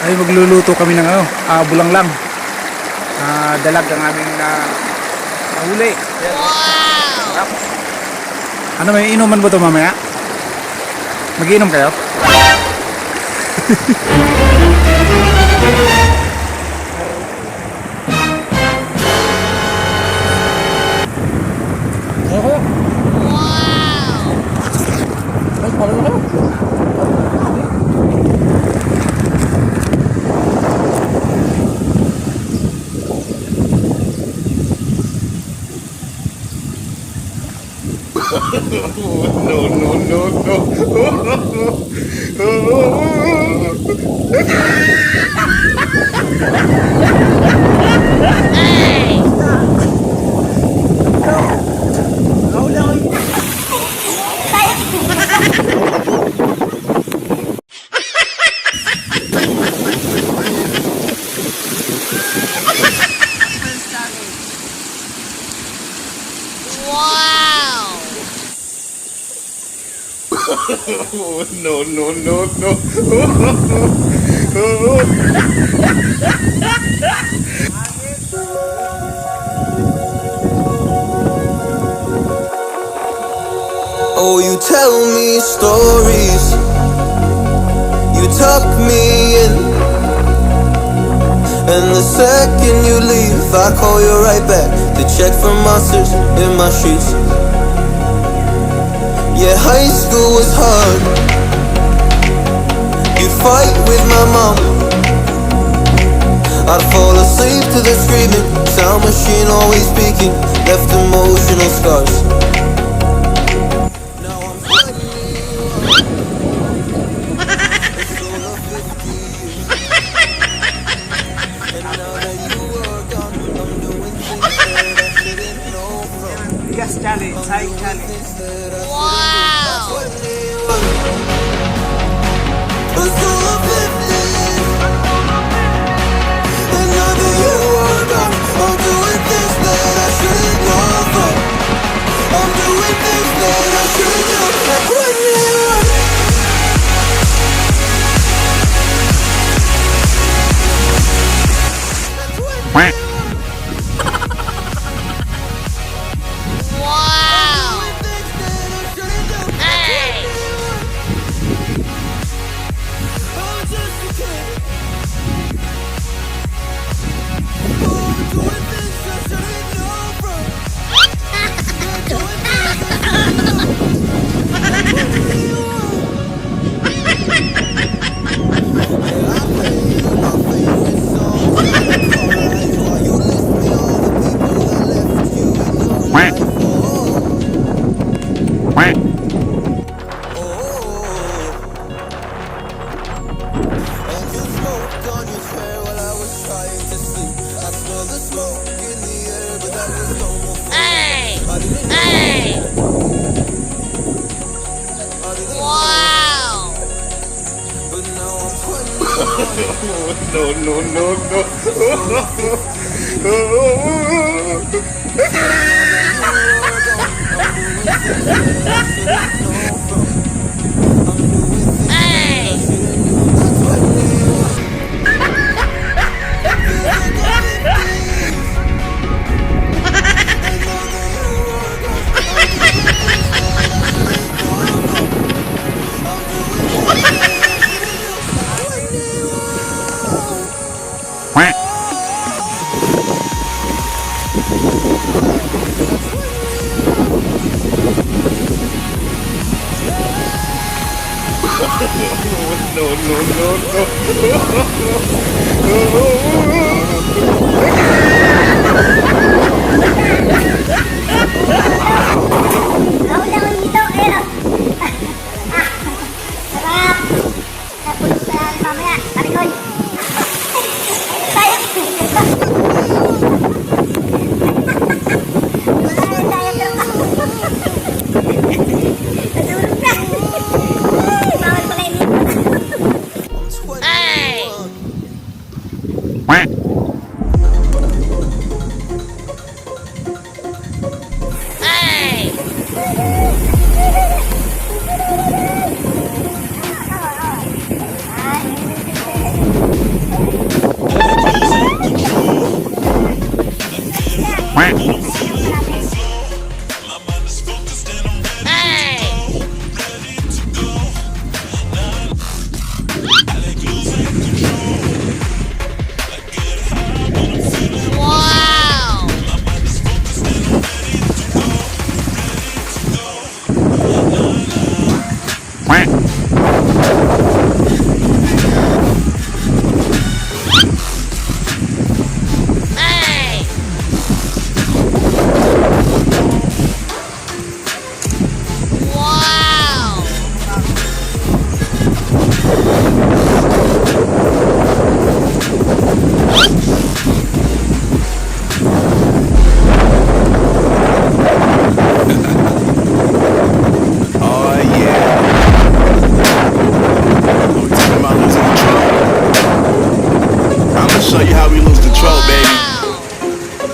Ay, magluluto kami ng bulang lang. Dalag ang aming huli. Wow! Ano, may inuman ba ito mamaya? Mag-iinom kayo? Wow! Ay, parang na kayo. Oh, you tell me stories, you tuck me in, and the second you leave, I call you right back to check for monsters in my streets. Yeah, high school was hard. You'd fight with my mom, I'd fall asleep to the screaming, sound machine always speaking, left emotional scars. Challenge, high challenge. Wow!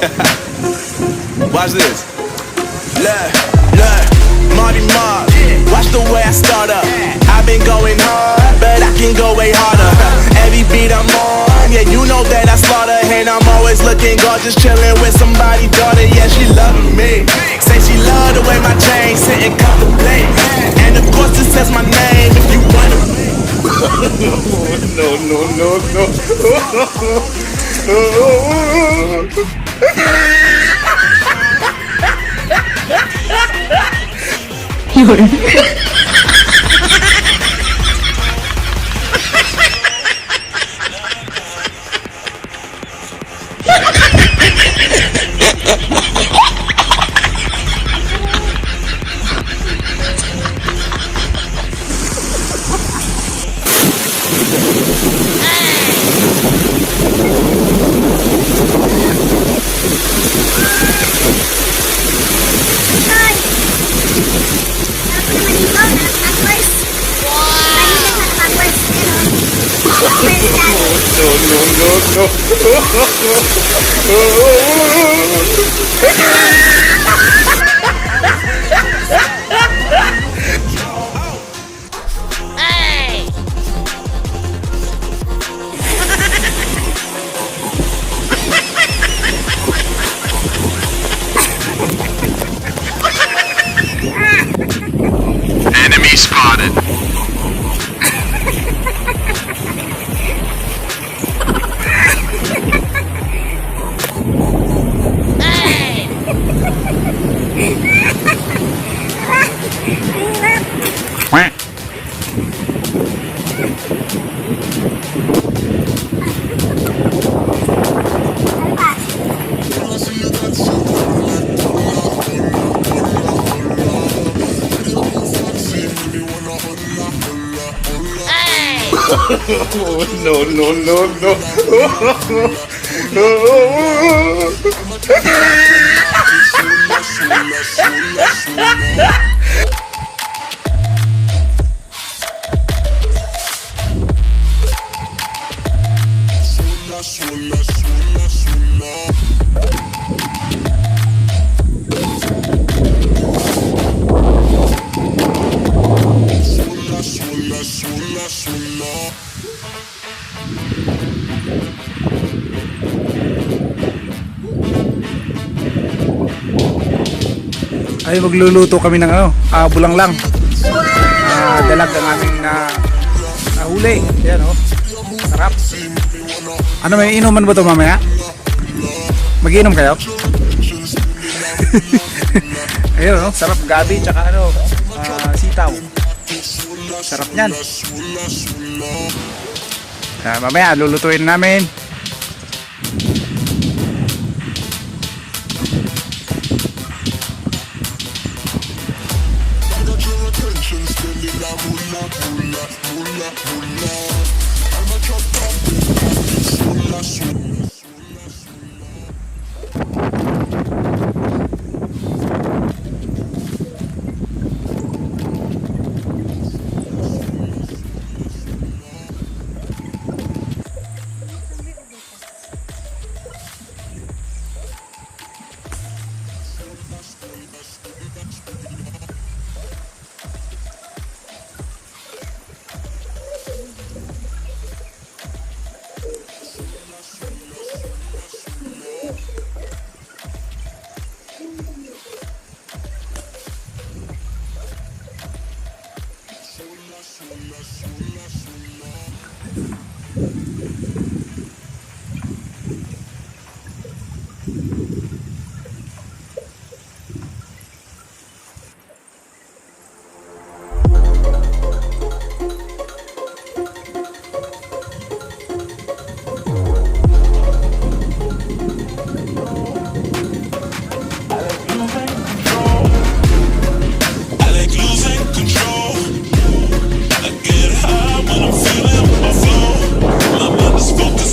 Watch this. Look, look, Marty Mark. Watch the way I start up. I've been going hard, but I can go way harder. Every beat I'm on, yeah, you know that I slaughter. And I'm always looking gorgeous, chilling with somebody's daughter. Yeah, she loving me. Say she love the way my chain sit and contemplate. And of course it says my name if you wanna. No, no, no, no. Yun. Enemy spotted. No, no, no, no. Ay, magluluto kami ng bulang lang. Dalag ang aming huli. Yan sarap. Ano, may inuman ba ito mamaya? Mag-inom kayo? Ayun, sarap gabi tsaka sitaw. Sarap niyan. Mamaya lulutuin namin. Focus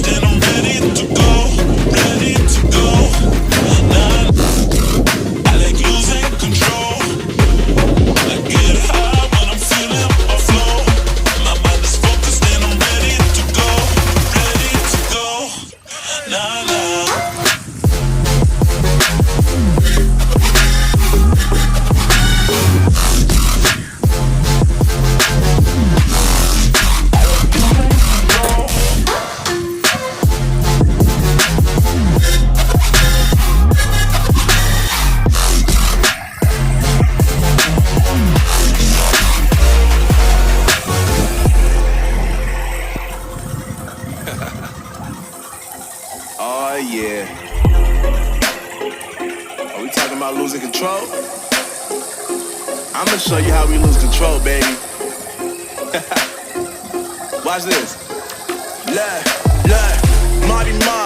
losing control? I'm gonna show you how we lose control, baby. Watch this. Look, Marty Mark.